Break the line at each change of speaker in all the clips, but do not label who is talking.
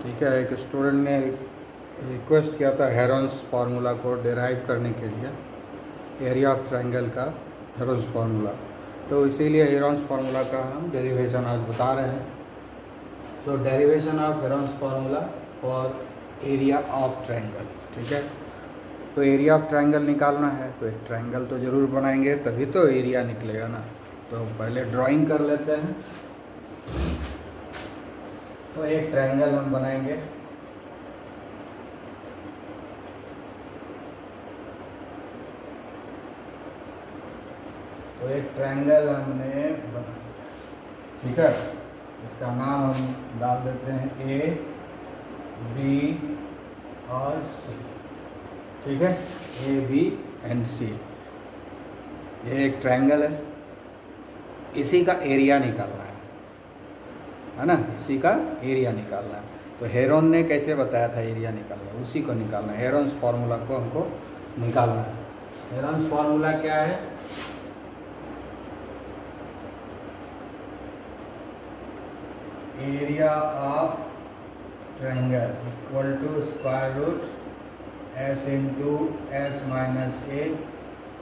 ठीक है, एक स्टूडेंट ने रिक्वेस्ट किया था हेरोन्स फार्मूला को डेराइव करने के लिए, एरिया ऑफ ट्रायंगल का हेरोन्स फार्मूला। तो इसीलिए हेरोन्स फार्मूला का हम डेरिवेशन आज बता रहे हैं। तो derivation of Heron's formula for area of triangle. ठीक है, तो एरिया ऑफ ट्रायंगल निकालना है तो एक ट्रायंगल तो ज़रूर बनाएंगे, तभी तो एरिया निकलेगा ना। तो पहले ड्राइंग कर लेते हैं। तो एक ट्रायंगल हम बनाएंगे। तो एक ट्रायंगल हमने बना, ठीक है, इसका नाम हम डाल देते हैं ए, बी और सी। ठीक है, ए, बी एंड सी। ये एक ट्रायंगल है, इसी का एरिया निकालना है ना, इसी का एरिया निकालना है। तो हेरोन ने कैसे बताया था एरिया निकालना, उसी को निकालना है। हेरोन्स फार्मूला को हमको निकालना है। हेरोन्स फार्मूला क्या है? Area of triangle equal to square root s into s minus a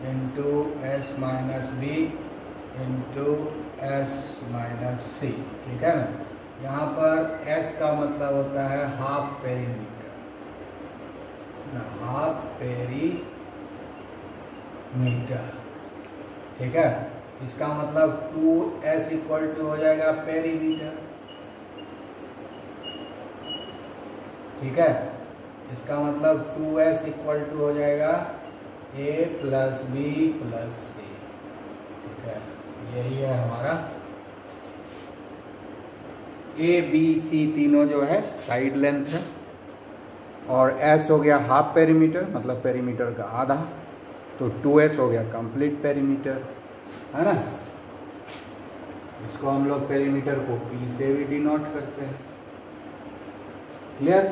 into s minus b into s minus c. ठीक है ना। यहाँ पर एस का मतलब होता है हाफ पेरीमीटर, हाफ पेरीमीटर। ठीक है, इसका मतलब 2s इक्वल टू हो जाएगा पेरीमीटर। ठीक है, इसका मतलब 2s इक्वल टू हो जाएगा a plus B plus C. ठीक है, यही है हमारा ए, बी, सी तीनों जो है साइड लेंथ है, और s हो गया हाफ पेरीमीटर, मतलब पेरीमीटर का आधा। तो 2s हो गया कंप्लीट पेरीमीटर, है ना। इसको हम लोग पेरीमीटर को p से भी डिनोट करते हैं। क्लियर।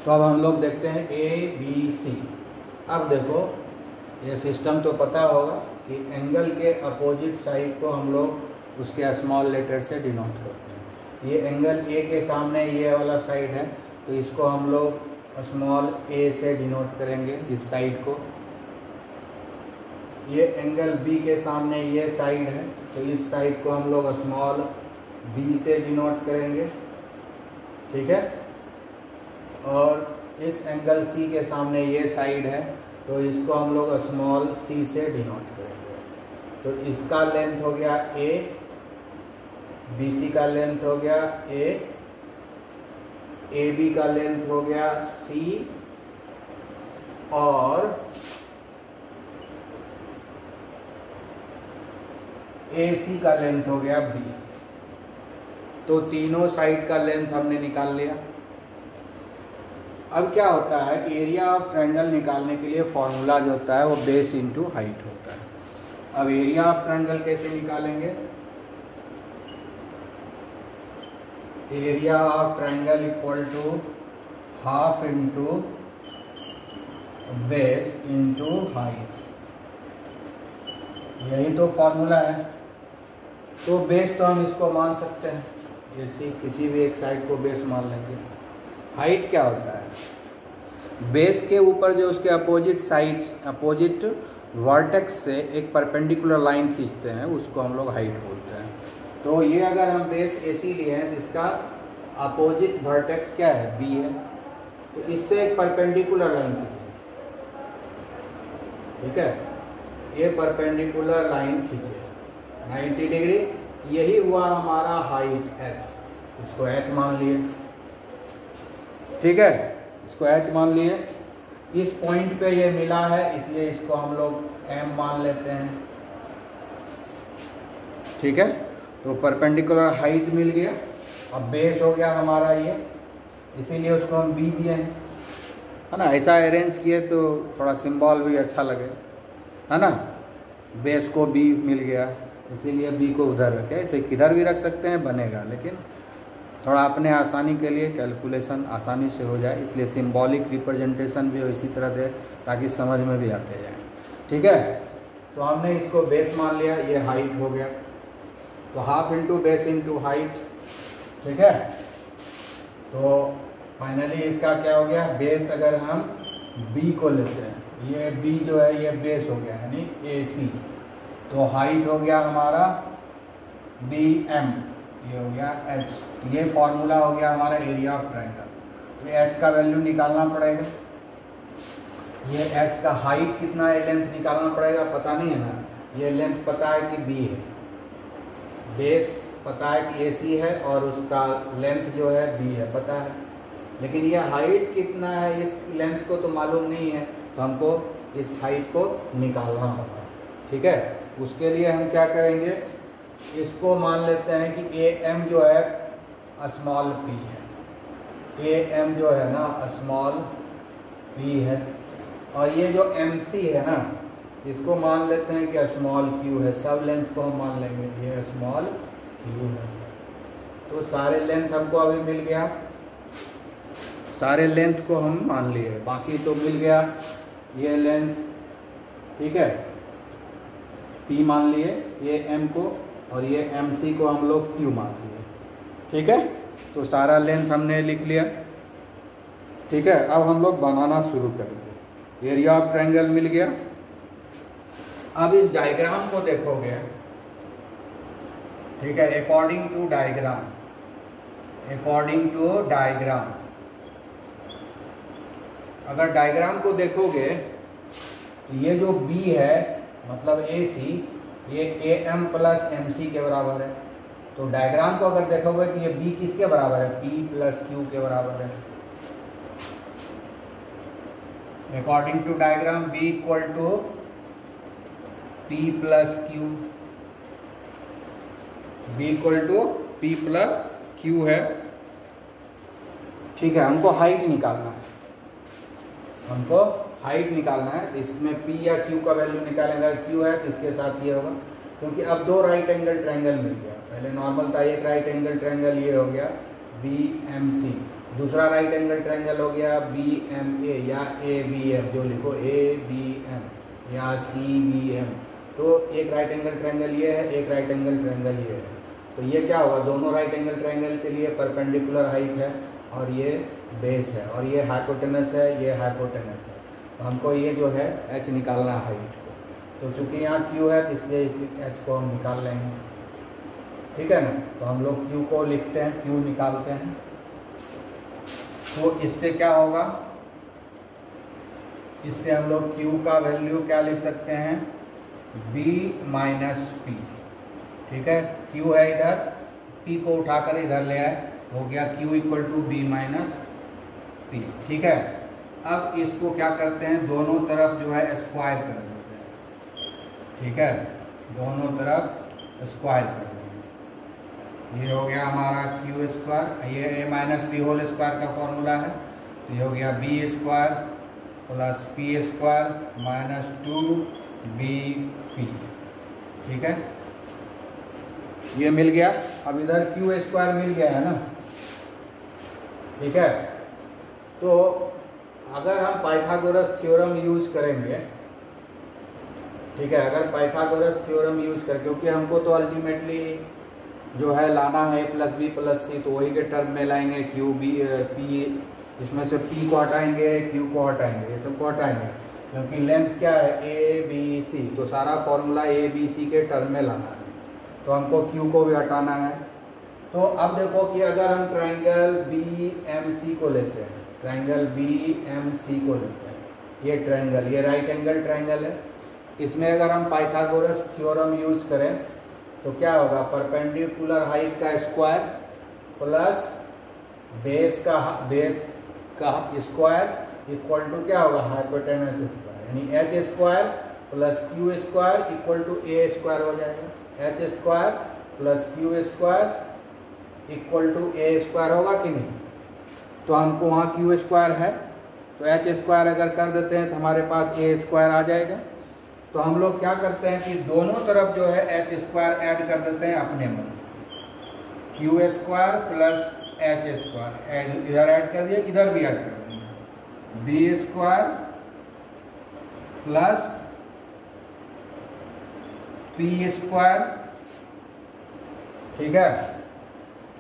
तो अब हम लोग देखते हैं ए, बी, सी। अब देखो, ये सिस्टम तो पता होगा कि एंगल के अपोजिट साइड को हम लोग उसके स्मॉल लेटर से डिनोट करते हैं। ये एंगल ए के सामने ये वाला साइड है, तो इसको हम लोग स्मॉल ए से डिनोट करेंगे, इस साइड को। ये एंगल बी के सामने ये साइड है, तो इस साइड को हम लोग स्मॉल बी से डिनोट करेंगे। ठीक है, और इस एंगल सी के सामने ये साइड है, तो इसको हम लोग स्मॉल सी से डिनोट करेंगे। तो इसका लेंथ हो गया ए, बी सी का लेंथ हो गया ए बी का लेंथ हो गया सी, और ए सी का लेंथ हो गया बी। तो तीनों साइड का लेंथ हमने निकाल लिया। अब क्या होता है कि एरिया ऑफ ट्रायंगल निकालने के लिए फॉर्मूला जो होता है वो बेस इनटू हाइट होता है। अब एरिया ऑफ ट्रायंगल कैसे निकालेंगे? Area of triangle equal to half into base into height, यही तो फॉर्मूला है। तो बेस तो हम इसको मान सकते हैं, इसी किसी भी एक साइड को बेस मान लेंगे। हाइट क्या होता है? बेस के ऊपर जो उसके अपोजिट साइड्स, अपोजिट वर्टेक्स से एक परपेंडिकुलर लाइन खींचते हैं, उसको हम लोग हाइट बोलते हैं। तो ये अगर हम बेस AC लिए हैं, जिसका अपोजिट वर्टेक्स क्या है? B है, तो इससे एक परपेंडिकुलर लाइन खींचेंगे। ठीक है, ये परपेंडिकुलर लाइन खींचे 90 डिग्री, यही हुआ हमारा हाइट h। इसको h मान लिए। ठीक है, इसको h मान लिए। इस पॉइंट पे ये मिला है, इसलिए इसको हम लोग m मान लेते हैं। ठीक है, तो परपेंडिकुलर हाइट मिल गया। अब बेस हो गया हमारा ये, इसीलिए उसको हम b दिए हैं, है ना। ऐसा अरेंज किए तो थोड़ा सिंबल भी अच्छा लगे, है ना। बेस को b मिल गया, इसीलिए b को उधर रखे। इसे किधर भी रख सकते हैं, बनेगा, लेकिन थोड़ा अपने आसानी के लिए कैलकुलेशन आसानी से हो जाए, इसलिए सिंबॉलिक रिप्रेजेंटेशन भी इसी तरह दे ताकि समझ में भी आते जाए। ठीक है, तो हमने इसको बेस मान लिया, ये हाइट हो गया। तो half into base into height. ठीक है, तो फाइनली इसका क्या हो गया, बेस अगर हम बी को लेते हैं, ये बी जो है ये बेस हो गया यानी AC, तो हाइट हो गया हमारा BM, ये हो गया H, ये फॉर्मूला हो गया हमारा एरिया ऑफ ट्रायंगल। तो H का वैल्यू निकालना पड़ेगा, ये H का हाइट कितना है, लेंथ निकालना पड़ेगा, पता नहीं है ना, ये लेंथ पता है कि B है, बेस पता है कि AC है और उसका लेंथ जो है B है पता है, लेकिन ये हाइट कितना है इस लेंथ को तो मालूम नहीं है, तो हमको इस हाइट को निकालना होगा। ठीक है, उसके लिए हम क्या करेंगे, इसको मान लेते हैं कि AM जो है स्मॉल p है, AM जो है ना स्मॉल p है, और ये जो MC है ना इसको मान लेते हैं कि स्मॉल q है, सब लेंथ को हम मान लेंगे ये स्मॉल q है। तो सारे लेंथ हमको अभी मिल गया, सारे लेंथ को हम मान लिए, बाकी तो मिल गया ये लेंथ। ठीक है, P मान लिए, ये M को और ये MC को हम लोग Q मान लिए। ठीक है, तो सारा लेंथ हमने लिख लिया। ठीक है, अब हम लोग बनाना शुरू करेंगे। एरिया ऑफ ट्रायंगल मिल गया। अब इस डायग्राम को देखोगे, ठीक है, according to diagram, according to diagram, अगर डायग्राम को देखोगे तो ये जो B है मतलब AC, ये AM प्लस MC के बराबर है। तो डायग्राम को अगर देखोगे तो ये B किसके बराबर है, P प्लस Q के बराबर है। According to diagram B equal to P plus Q, B equal to P plus Q है। ठीक है, हमको हाइट निकालना है, हमको हाइट निकालना है। इसमें P या Q का वैल्यू निकालेंगे, अगर Q है तो इसके साथ ये होगा, क्योंकि अब दो राइट एंगल ट्रायंगल मिल गया। पहले नॉर्मल था, एक राइट एंगल ट्रायंगल ये हो गया BMC, दूसरा राइट एंगल ट्रायंगल हो गया BMA या ABM, जो लिखो ABM या CBM। तो एक राइट एंगल ट्रायंगल ये है, एक राइट एंगल ट्रायंगल ये है। तो ये क्या होगा, दोनों राइट एंगल ट्रायंगल के लिए परपेंडिकुलर हाइट है और ये बेस है, और ये हाइपोटेनस है, ये हाइपोटेनस है। तो हमको ये जो है H निकालना है हाइट को। तो चूंकि यहाँ Q है इसलिए इस H को हम निकाल लेंगे। ठीक है ना, तो हम लोग Q को लिखते हैं, Q निकालते हैं। तो इससे क्या होगा, इससे हम लोग Q का वैल्यू क्या लिख सकते हैं, B माइनस P। ठीक है, Q है इधर, P को उठाकर इधर ले आए, हो गया Q equal to B minus P। ठीक है, अब इसको क्या करते हैं, दोनों तरफ जो है स्क्वायर कर देते हैं। ठीक है, दोनों तरफ स्क्वायर कर देंगे। ये हो गया हमारा Q स्क्वायर, ये A minus P whole square का फॉर्मूला है। तो ये हो गया B square plus P square minus 2BP। ठीक है, ये मिल गया। अब इधर Q स्क्वायर मिल गया है ना। ठीक है, तो अगर हम पाइथागोरस थ्योरम यूज करेंगे, ठीक है, अगर पाइथागोरस थ्योरम यूज कर, क्योंकि हमको तो अल्टीमेटली जो है लाना है A plus B plus C, तो वही के टर्म में लाएंगे Q B P, इसमें से P को हटाएंगे, Q को हटाएंगे, ये सब को हटाएंगे, क्योंकि लेंथ क्या है ABC, तो सारा फॉर्मूला ABC के टर्म में लाना है, तो हमको Q को भी हटाना है। तो अब देखो कि अगर हम ट्रायंगल BMC को लेते हैं, ट्रायंगल BMC को लेते हैं, ये ट्रायंगल, ये राइट एंगल ट्रायंगल है, इसमें अगर हम पाइथागोरस थ्योरम यूज करें तो क्या होगा, परपेंडिकुलर हाइट का स्क्वायर प्लस बेस का स्क्वायर इक्वल टू क्या होगा, हाइपोटेनस स्क्वायर, यानी H square plus Q square equal to A square हो जाएगा। H square plus Q square equal to A square होगा कि नहीं। तो हमको वहाँ Q स्क्वायर है, तो H स्क्वायर अगर कर देते हैं तो हमारे पास A स्क्वायर आ जाएगा। तो हम लोग क्या करते हैं कि दोनों तरफ जो है H स्क्वायर ऐड कर देते हैं अपने मन से। Q square plus H square इधर ऐड कर दिया, इधर भी ऐड कर देंगे। B square plus P square, ठीक है,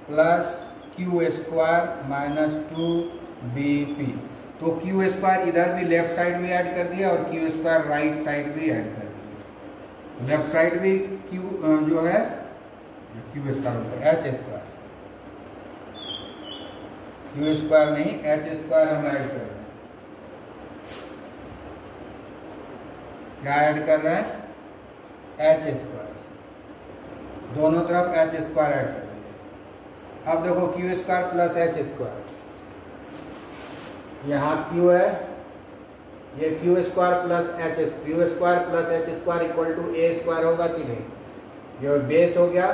plus Q square minus 2bp। तो क्यू स्क्वायर इधर भी लेफ्ट साइड भी ऐड कर दिया और क्यू स्क्वायर राइट साइड भी ऐड कर दिया। लेफ्ट साइड भी क्यू जो है क्यू स्क्वायर होता है एच स्क्वायर, क्यू स्क्वायर नहीं एच स्क्वायर हम ऐड कर रहे हैं। क्या ऐड कर रहे हैं? एच स्क्वायर, दोनों तरफ एच स्क्वायर ऐड कर दिया। अब देखो Q square plus H square, यहाँ क्यू है, ये Q square plus H, Q square plus H square equal to A square होगा कि नहीं? ये बेस हो गया,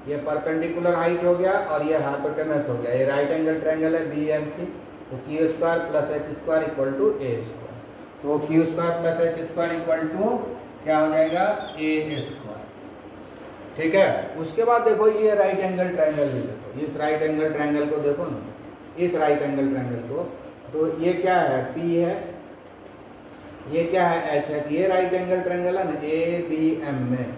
ये परपेंडिकुलर हाइट हो गया और ये हाइपोटेनस हो गया। ये राइट एंगल ट्रायंगल है बी एम सी, तो Q square plus H square equal to A square. तो Q square plus H square equal to क्या हो जाएगा? A square. ठीक है, उसके बाद देखो ये राइट एंगल ट्रायंगल भी देखो, इस राइट एंगल ट्रायंगल को देखो ना, इस राइट एंगल ट्रायंगल को, तो ये क्या है? पी है, ये क्या है? एच है। ये राइट एंगल ट्रायंगल है ना ए बी एम में,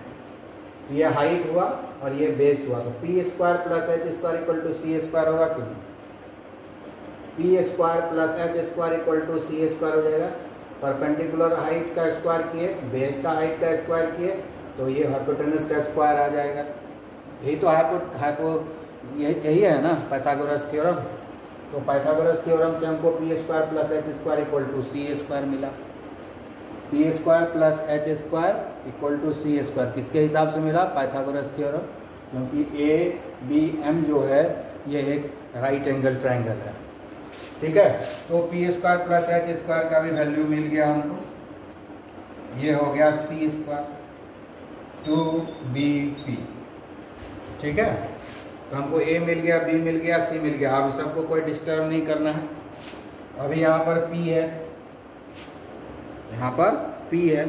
ये हाइट हुआ और ये बेस हुआ, तो P square plus H square equal to C square होगा कि नहीं? P square plus H square equal to C square हो जाएगा। परपेंडिकुलर हाइट का स्क्वायर किए, बेस का हाइट का स्क्वायर किए, तो ये हाइपोटेनस का स्क्वायर आ जाएगा। यही तो यही है ना पाइथागोरस थ्योरम। तो पाइथागोरस थ्योरम से हमको P square plus H square equal to C square मिला। P square plus H square equal to C square किसके हिसाब से मिला? पाइथागोरस थ्योरम, क्योंकि ए बी एम जो है ये एक राइट एंगल ट्रायंगल है। ठीक है, तो P square plus H square का भी वैल्यू मिल गया हमको, ये हो गया सी स्क्वायर 2bp। ठीक है, तो हमको ए मिल गया, बी मिल गया, सी मिल गया। अब सबको कोई डिस्टर्ब नहीं करना है। अभी यहाँ पर पी है, यहाँ पर पी है,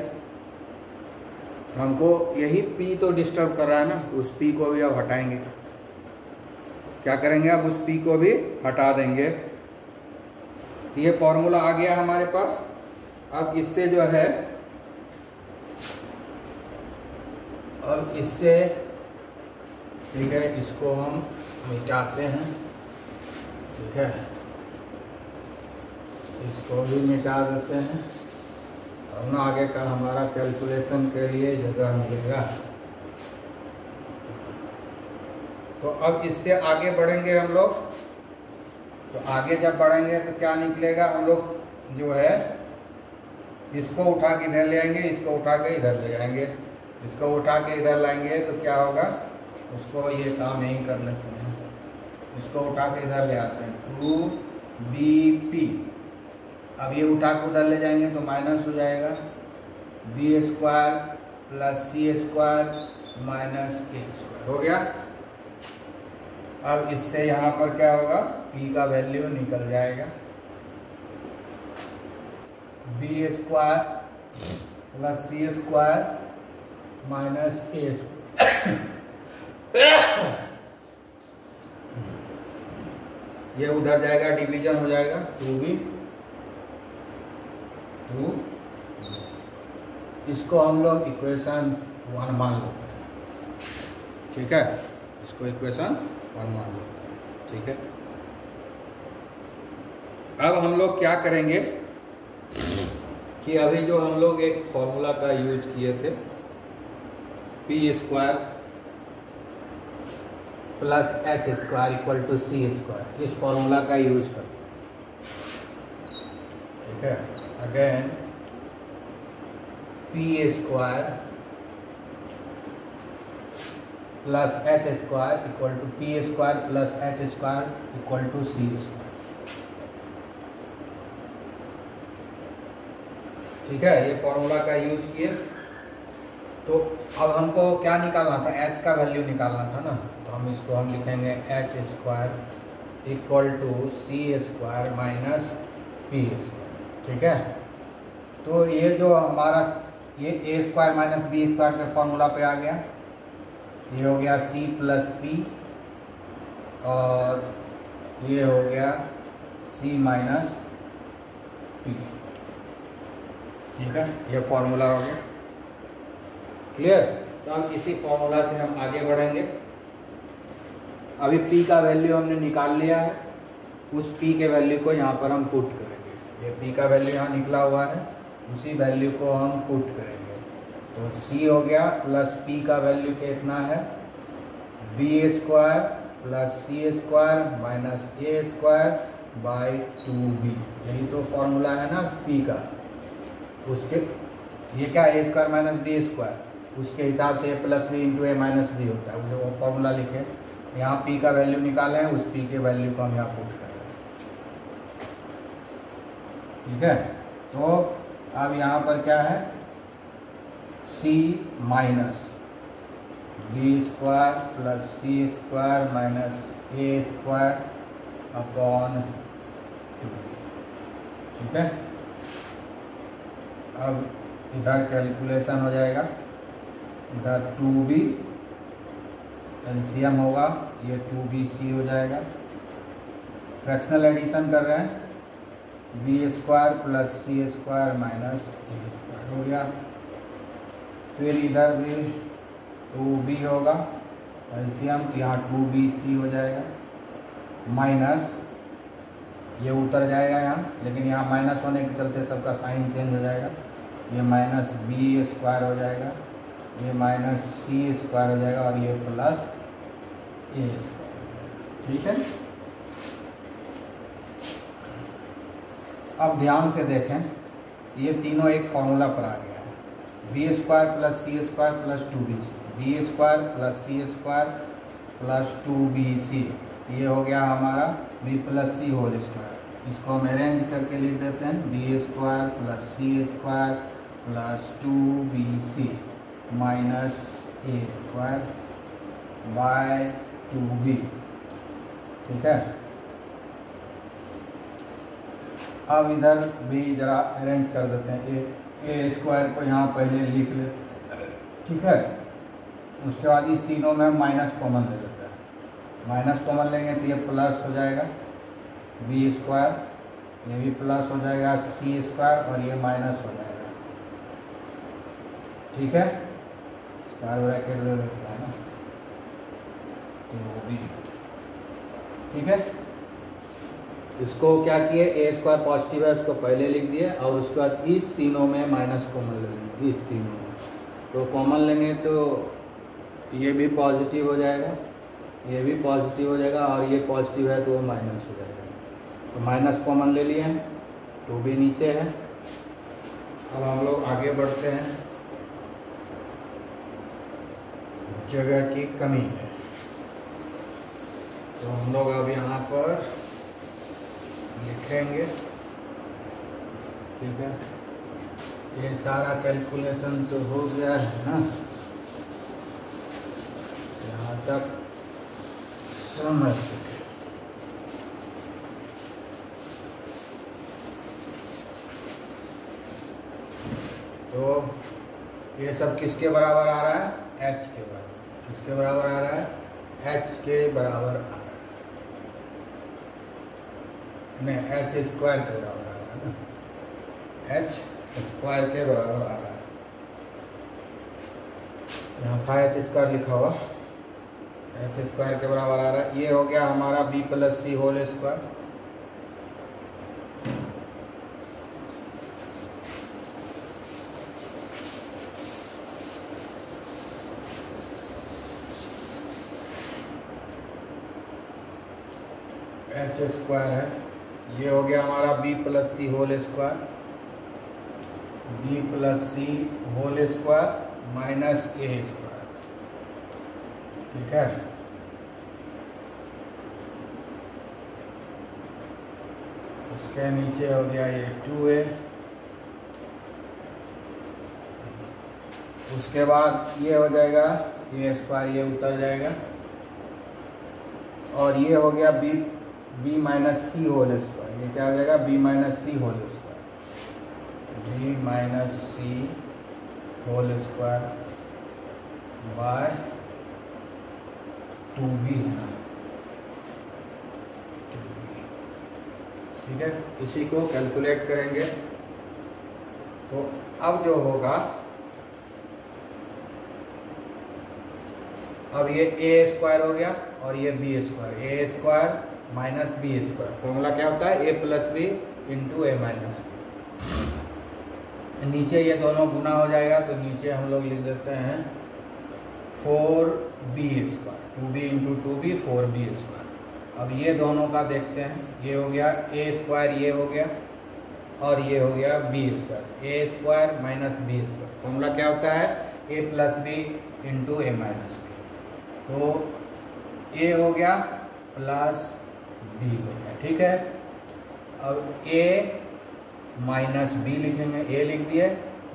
तो हमको यही पी तो डिस्टर्ब कर रहा है ना, उस पी को भी अब हटाएंगे। क्या करेंगे? अब उस पी को भी हटा देंगे। तो ये फॉर्मूला आ गया हमारे पास। अब इससे जो है, अब इससे ठीक है, इसको हम मिटाते हैं। ठीक है, इसको भी मिटा देते हैं, अब ना आगे का हमारा कैलकुलेशन के लिए जगह मिलेगा। तो अब इससे आगे बढ़ेंगे हम लोग। तो आगे जब बढ़ेंगे तो क्या निकलेगा? हम लोग जो है इसको उठा के इधर ले आएंगे, इसको उठा के इधर ले आएंगे, इसको उठा के इधर लाएंगे, तो क्या होगा? उसको ये काम यही कर लेते हैं, इसको उठा के इधर ले आते हैं 2bp। अब ये उठा के उधर ले जाएंगे तो माइनस हो जाएगा, बी स्क्वायर प्लस सी स्क्वायर माइनस ए स्क्वायर हो गया। अब इससे यहाँ पर क्या होगा? p का वैल्यू निकल जाएगा, बी स्क्वायर प्लस सी स्क्वायर माइनस ए स्क्वायर। ये उधर जाएगा, डिवीजन हो जाएगा 2b 2। इसको हम लोग इक्वेशन 1 मान लेते हैं। ठीक है, इसको इक्वेशन 1 मान लेते हैं। ठीक है, अब हम लोग क्या करेंगे कि अभी जो हम लोग एक फॉर्मूला का यूज किए थे, P square plus H square equal to C square, इस फॉर्मूला का यूज कर। ठीक है, again P square plus H square equal to P square plus H square equal to C square. ठीक है, ये फॉर्मूला का यूज किए। तो अब हमको क्या निकालना था? एच का वैल्यू निकालना था ना, तो हम इसको हम लिखेंगे H square equal to C square minus P square. ठीक है, तो ये जो हमारा ये A square minus B square के फॉर्मूला पे आ गया, ये हो गया सी प्लस पी और ये हो गया सी माइनस पी। ठीक है, ये फॉर्मूला हो गया क्लियर। तो अब इसी फॉर्मूला से हम आगे बढ़ेंगे। अभी p का वैल्यू हमने निकाल लिया है, उस p के वैल्यू को यहाँ पर हम पुट करेंगे। ये p का वैल्यू यहाँ निकला हुआ है, उसी वैल्यू को हम पुट करेंगे। तो c हो गया प्लस p का वैल्यू कितना है, b² plus c² minus a² by 2b। यही तो फॉर्मूला है ना p का। उसके ये क्या है, a² माइनस b², उसके हिसाब से a plus B into A minus B होता है, वो फॉर्मूला लिखे। यहाँ p का वैल्यू निकाले हैं, उस p के वैल्यू को हम यहाँ पुट कर रहे हैं। ठीक है, तो अब यहाँ पर क्या है, c minus b² plus c² minus a² upon 2। ठीक है, अब इधर कैलकुलेशन हो जाएगा, इधर 2b एलसीएम होगा, ये 2bc हो जाएगा। फ्रैक्शनल एडिशन कर रहे हैं, b² plus c² minus a² हो गया। फिर इधर भी 2b होगा एलसीएम, यहाँ 2bc हो जाएगा, माइनस ये उतर जाएगा यहाँ, लेकिन यहाँ माइनस होने के चलते सबका साइन चेंज हो जाएगा। ये माइनस b² हो जाएगा, ये माइनस c² हो जाएगा और ये प्लस a²। ठीक है, अब ध्यान से देखें, ये तीनों एक फॉर्मूला पर आ गया है, b² plus c² plus 2bc, b² plus c² plus 2bc। ये हो गया हमारा b प्लस सी होल स्क्वायर। इसको हम अरेंज करके लिख देते हैं, b² plus c² plus 2bc minus a² bye 2b। ठीक है, अब इधर भी जरा अरेंज कर देते हैं, a² को यहाँ पहले लिख ले। ठीक है, उसके बाद इस तीनों में हम माइनस कॉमन ले लेते हैं। माइनस कॉमन लेंगे तो ये प्लस हो जाएगा b², ये भी प्लस हो जाएगा c² और ये माइनस हो जाएगा। ठीक है, स्क्वायर ब्रैकेट दे देते हैं ना, तो वो भी ठीक है। इसको क्या किए, a² पॉजिटिव है उसको पहले लिख दिए, और उसके बाद इस तीनों में माइनस कॉमन ले लेंगे। इस तीनों में तो कॉमन लेंगे तो ये भी पॉजिटिव हो जाएगा, ये भी पॉजिटिव हो जाएगा, और ये पॉजिटिव है तो वो माइनस हो जाएगा। तो माइनस कॉमन ले लिए हैं, 2b नीचे है। अब हम लोग आगे बढ़ते हैं, जगह की कमी है तो हम लोग अब यहाँ पर लिखेंगे। ठीक है, ये सारा कैलकुलेशन तो हो गया है ना, यहाँ तक समझ चुके। तो ये सब किसके बराबर आ रहा है, h के बराबर। किसके बराबर आ रहा है, h के बराबर आ रहा है, नहीं h² के बराबर आ रहा है ना, h² के बराबर आ रहा है। यहाँ था h² लिखा हुआ, h² के बराबर आ रहा है। ये हो गया हमारा b प्लस सी होल स्क्वायर। h² है, ये हो गया हमारा b प्लस सी होल स्क्वायर, b प्लस सी होल स्क्वायर माइनस a²। ठीक है, उसके नीचे हो गया ये 2a। उसके बाद ये हो जाएगा a², ये उतर जाएगा, और ये हो गया b minus C whole square. ये क्या हो जाएगा, b minus C whole square, b minus C whole square by 2b है। ठीक है, इसी को कैलकुलेट करेंगे। तो अब जो होगा अब ये ए स्क्वायर हो गया और ये B square, A square minus B square, formula क्या होता है A plus B into A minus B. नीचे ये दोनों गुना हो जाएगा तो नीचे हम लोग लिख देते हैं 4b square, 2b into 2b 4b square. अब ये दोनों का देखते हैं, ये हो गया ए स्क्वायर, ये हो गया और ये हो गया B square, A square minus B square, formula क्या होता है A plus B into A minus B. तो ए हो गया प्लस बी हो गया, ठीक है। अब ए माइनस बी लिखेंगे, ए लिख दिए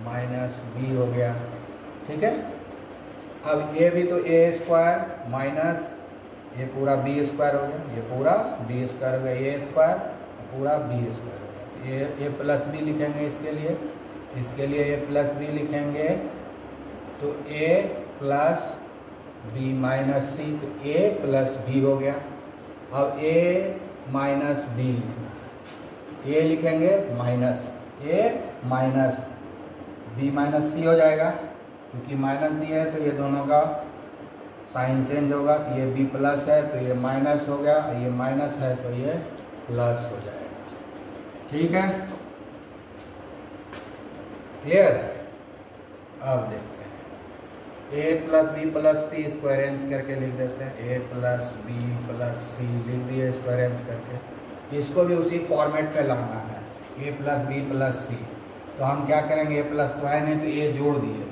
माइनस बी हो गया, ठीक है। अब ये भी तो ए स्क्वायर माइनस ये पूरा बी स्क्वायर हो गया, ये पूरा बी स्क्वायर हो गया, ए स्क्वायर पूरा बी स्क्वायर हो गया। ए प्लस बी लिखेंगे इसके लिए ए प्लस बी लिखेंगे तो ए प्लस बी माइनस सी, तो ए प्लस बी हो गया। अब ए माइनस बी लिखना है, ए लिखेंगे माइनस ए माइनस बी माइनस सी हो जाएगा, क्योंकि माइनस दिया है तो ये दोनों का साइन चेंज होगा, तो ये बी प्लस है तो ये माइनस हो गया, ये माइनस है तो ये प्लस हो जाएगा, ठीक है, क्लियर। अब देखते हैं ए प्लस बी प्लस सी स्क्वायर एंस करके लिख देते हैं, ए प्लस बी प्लस सी लिख दिए स्क्वायर एंस करके। इसको भी उसी फॉर्मेट पे लाना है, ए प्लस बी प्लस सी। तो हम क्या करेंगे, ए प्लस तो है नहीं तो ए जोड़ दिए,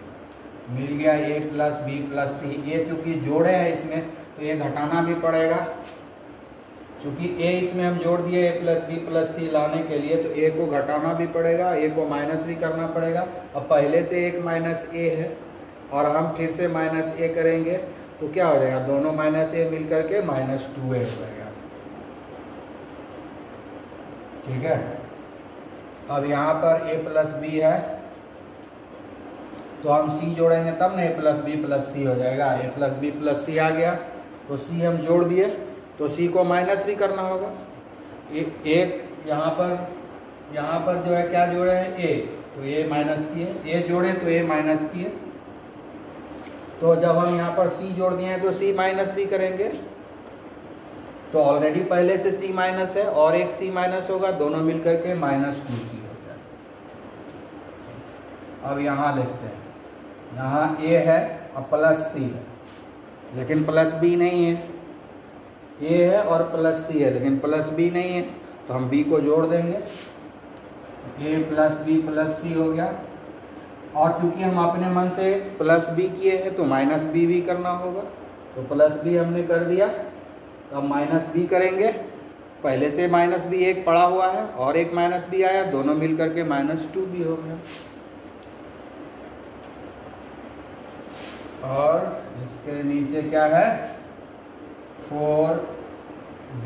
मिल गया ए प्लस बी प्लस सी। ए चूँकि जोड़े हैं इसमें तो ये घटाना भी पड़ेगा, चूँकि ए इसमें हम जोड़ दिए ए प्लस बी प्लस सी लाने के लिए, तो ए को घटाना भी पड़ेगा, ए को माइनस भी करना पड़ेगा। अब पहले से एक माइनस ए है और हम फिर से माइनस ए करेंगे तो क्या हो जाएगा, दोनों माइनस ए मिल करके माइनस 2a हो जाएगा, ठीक है। अब यहाँ पर a प्लस बी है तो हम c जोड़ेंगे तब ना a plus B plus C हो जाएगा। a प्लस बी प्लस सी आ गया तो c हम जोड़ दिए तो c को माइनस भी करना होगा। एक यहाँ पर जो है क्या जोड़े हैं a, तो a माइनस किए, a जोड़े तो a माइनस किए। तो जब हम यहाँ पर c जोड़ दिए हैं तो c माइनस भी करेंगे, तो ऑलरेडी पहले से c माइनस है और एक c माइनस होगा, दोनों मिलकर के माइनस 2c हो गया। अब यहाँ देखते हैं, यहाँ a है और प्लस c है, लेकिन प्लस b नहीं है, a है और प्लस c है लेकिन प्लस b नहीं है, तो हम b को जोड़ देंगे, a plus b plus c हो गया। और चूंकि हम अपने मन से प्लस बी किए हैं तो माइनस बी भी करना होगा, तो प्लस बी हमने कर दिया, तो अब माइनस बी करेंगे। पहले से माइनस बी एक पड़ा हुआ है और एक माइनस बी आया, दोनों मिल करके माइनस 2b हो गया। और इसके नीचे क्या है 4b,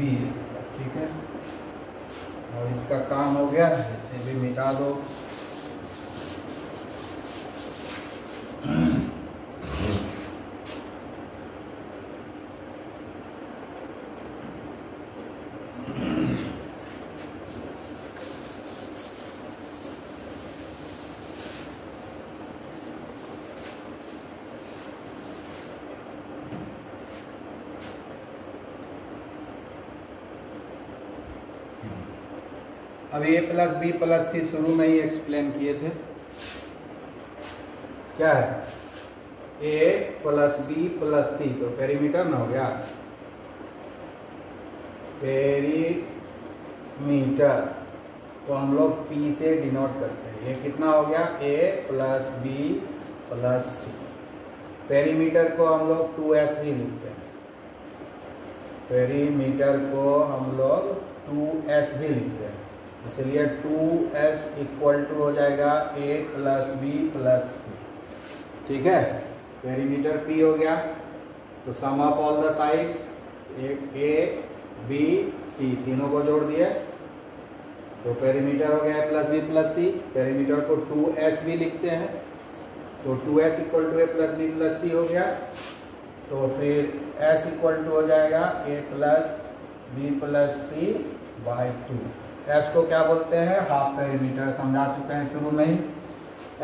ठीक है। और इसका काम हो गया, इसे भी मिटा दो। अब ए प्लस बी प्लस सी शुरू में ही एक्सप्लेन किए थे, क्या है ए प्लस बी प्लस सी, तो पेरीमीटर ना हो गया, पेरीमीटर को हम लोग P से डिनोट करते हैं। ये कितना हो गया a plus B plus C. Perimeter को हम लोग 2s भी लिखते हैं, पेरीमीटर को हम लोग 2s भी लिखते हैं, इसलिए 2s इक्वल टू हो जाएगा a plus B plus C, ठीक है। पेरीमीटर P हो गया, तो sum of all the sides a b c तीनों को जोड़ दिए, तो पेरीमीटर हो गया plus B plus C. Perimeter को 2s भी लिखते हैं, तो 2s equal to a plus B plus C हो गया, तो फिर s इक्वल टू हो जाएगा a plus B plus C by 2। s को क्या बोलते हैं, हाफ पेरीमीटर, समझा चुके हैं शुरू में ही।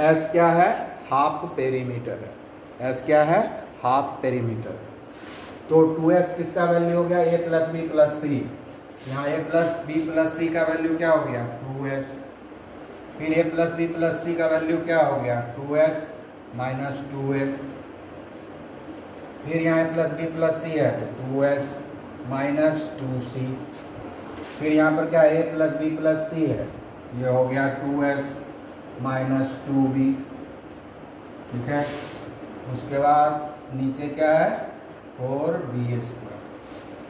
s क्या है, हाफ पेरीमीटर है, s क्या है, हाफ पेरीमीटर। तो 2s किसका वैल्यू हो गया, a प्लस बी प्लस सी। यहाँ a प्लस बी प्लस सी का वैल्यू क्या हो गया 2s। फिर a प्लस बी प्लस सी का वैल्यू क्या हो गया 2s माइनस 2a। फिर यहाँ a प्लस बी प्लस सी है तो 2s माइनस 2c। फिर यहाँ पर क्या a प्लस बी प्लस सी है, ये हो गया 2s माइनस 2b। ठीक है, उसके बाद नीचे क्या है 4b²।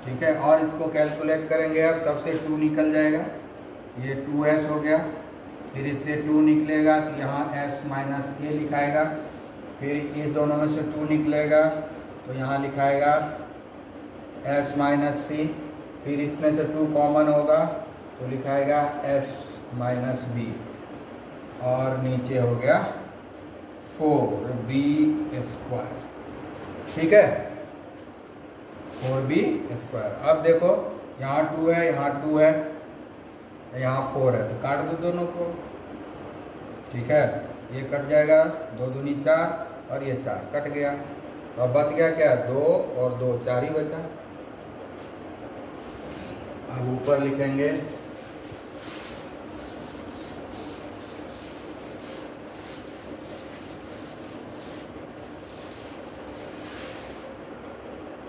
ठीक है, और इसको कैलकुलेट करेंगे अब, सबसे 2 निकल जाएगा, ये 2s हो गया। फिर इससे 2 निकलेगा तो यहाँ s माइनस a लिखाएगा। फिर इस दोनों में से 2 निकलेगा तो यहाँ लिखाएगा s माइनस c। फिर इसमें से 2 कॉमन होगा तो लिखाएगा s माइनस b। और नीचे हो गया 4b²। ठीक है, 4b²। अब देखो यहाँ 2 है, यहाँ 2 है, यहाँ 4 है, तो काट दो दोनों को। ठीक है, ये कट जाएगा, 2 दूनी 4 और ये 4 कट गया। तो अब बच गया क्या 2 और 2 4 ही बचा। अब ऊपर लिखेंगे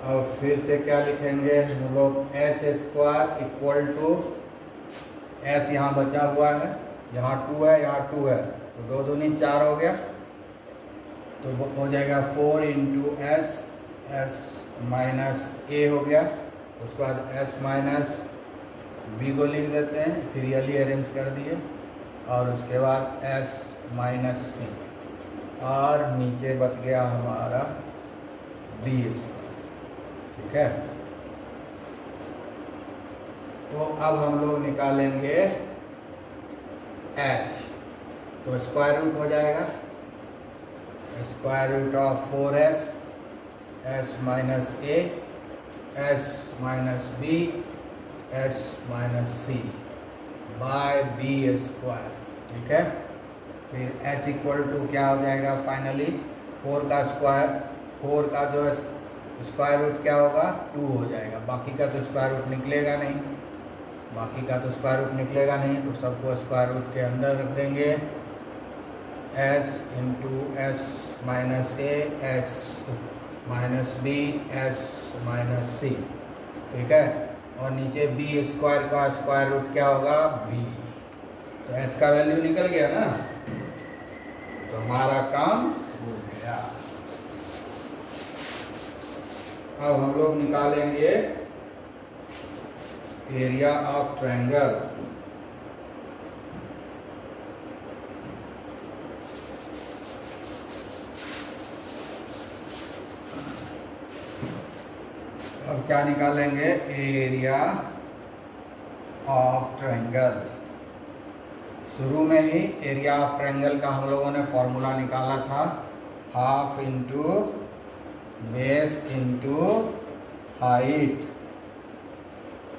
और फिर से क्या लिखेंगे हम लोग h² इक्वल टू s, यहाँ बचा हुआ है, यहाँ 2 है, यहाँ 2 है, तो 2 दूनी 4 हो गया, तो हो जाएगा 4 इंटू s माइनस a हो गया। उसके बाद s माइनस b को लिख देते हैं, सीरियली अरेंज कर दिए, और उसके बाद s माइनस c, और नीचे बच गया हमारा b²। ठीक है, तो अब हम लोग निकालेंगे h, तो स्क्वायर रूट हो जाएगा square root of 4s s minus a s minus b s minus c by b²। ठीक है, फिर h इक्वल टू क्या हो जाएगा फाइनली 4 का स्क्वायर, 4 का जो स्क्वायर रूट क्या होगा 2 हो जाएगा। बाकी का तो स्क्वायर रूट निकलेगा नहीं, तो सबको स्क्वायर रूट के अंदर रख देंगे। s into s minus a s minus b s minus c। ठीक है, और नीचे b² का स्क्वायर रूट क्या होगा b। तो h का वैल्यू निकल गया ना, तो हमारा काम हो गया। अब हम लोग निकालेंगे एरिया ऑफ ट्रायंगल। अब क्या निकालेंगे एरिया ऑफ ट्रायंगल। शुरू में ही एरिया ऑफ ट्रायंगल का हम लोगों ने फॉर्मूला निकाला था, half into base into height.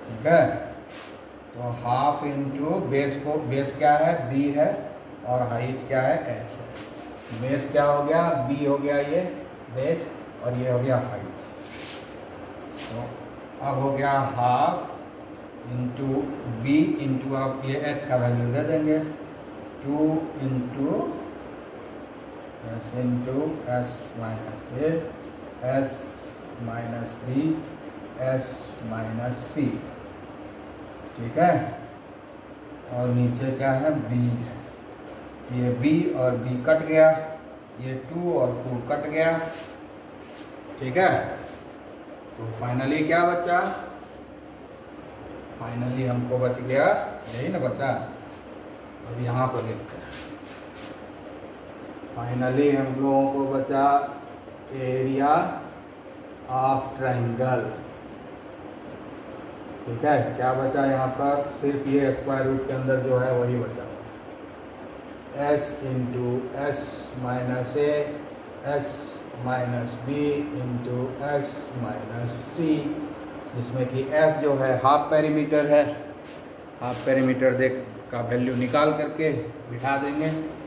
ठीक है, तो हाफ इंटू बेस को, बेस क्या है b है, और हाइट क्या है h है। बेस क्या हो गया b हो गया ये बेस, और ये हो गया हाइट। तो अब हो गया हाफ इंटू b इंटू, अब ये h का वैल्यू दे देंगे 2 into s into s minus a s minus b s minus c। ठीक है, और नीचे क्या है b है, ये b और b कट गया, ये 2 और 2 कट गया। ठीक है, तो फाइनली क्या बचा, फाइनली हमको बच गया यही ना बचा। अब यहाँ पर लिखते हैं, फाइनली हम लोगों को बचा एरिया ऑफ ट्रायंगल। ठीक है, क्या बचा यहाँ पर, सिर्फ ये स्क्वायर रूट के अंदर जो है वही बचा, s into s minus a s minus b into s minus c, जिसमें कि s जो है हाफ पेरीमीटर है, हाफ पेरीमीटर देख का वैल्यू निकाल करके बिठा देंगे,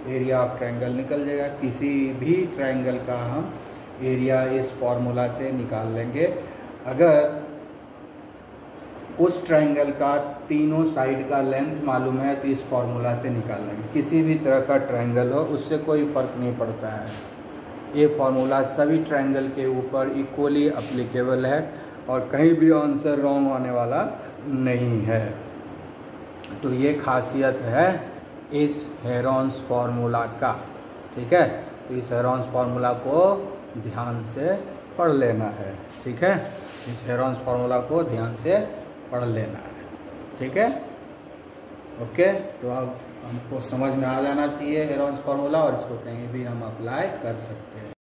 एरिया ऑफ ट्रायंगल निकल जाएगा। किसी भी ट्रायंगल का हम एरिया इस फॉर्मूला से निकाल लेंगे। अगर उस ट्रायंगल का तीनों साइड का लेंथ मालूम है तो इस फॉर्मूला से निकाल लेंगे। किसी भी तरह का ट्रायंगल हो उससे कोई फ़र्क नहीं पड़ता है, ये फार्मूला सभी ट्रायंगल के ऊपर इक्वली अप्लीकेबल है और कहीं भी आंसर रॉन्ग होने वाला नहीं है। तो ये खासियत है इस हेरोन्स फार्मूला का, ठीक है। तो इस हेरोन्स फार्मूला को ध्यान से पढ़ लेना है, ठीक है। इस हेरोन्स फार्मूला को ध्यान से पढ़ लेना है, ठीक है। ओके, तो अब हमको समझ में आ जाना चाहिए हेरोन्स फार्मूला और इसको कहीं भी हम अप्लाई कर सकते हैं।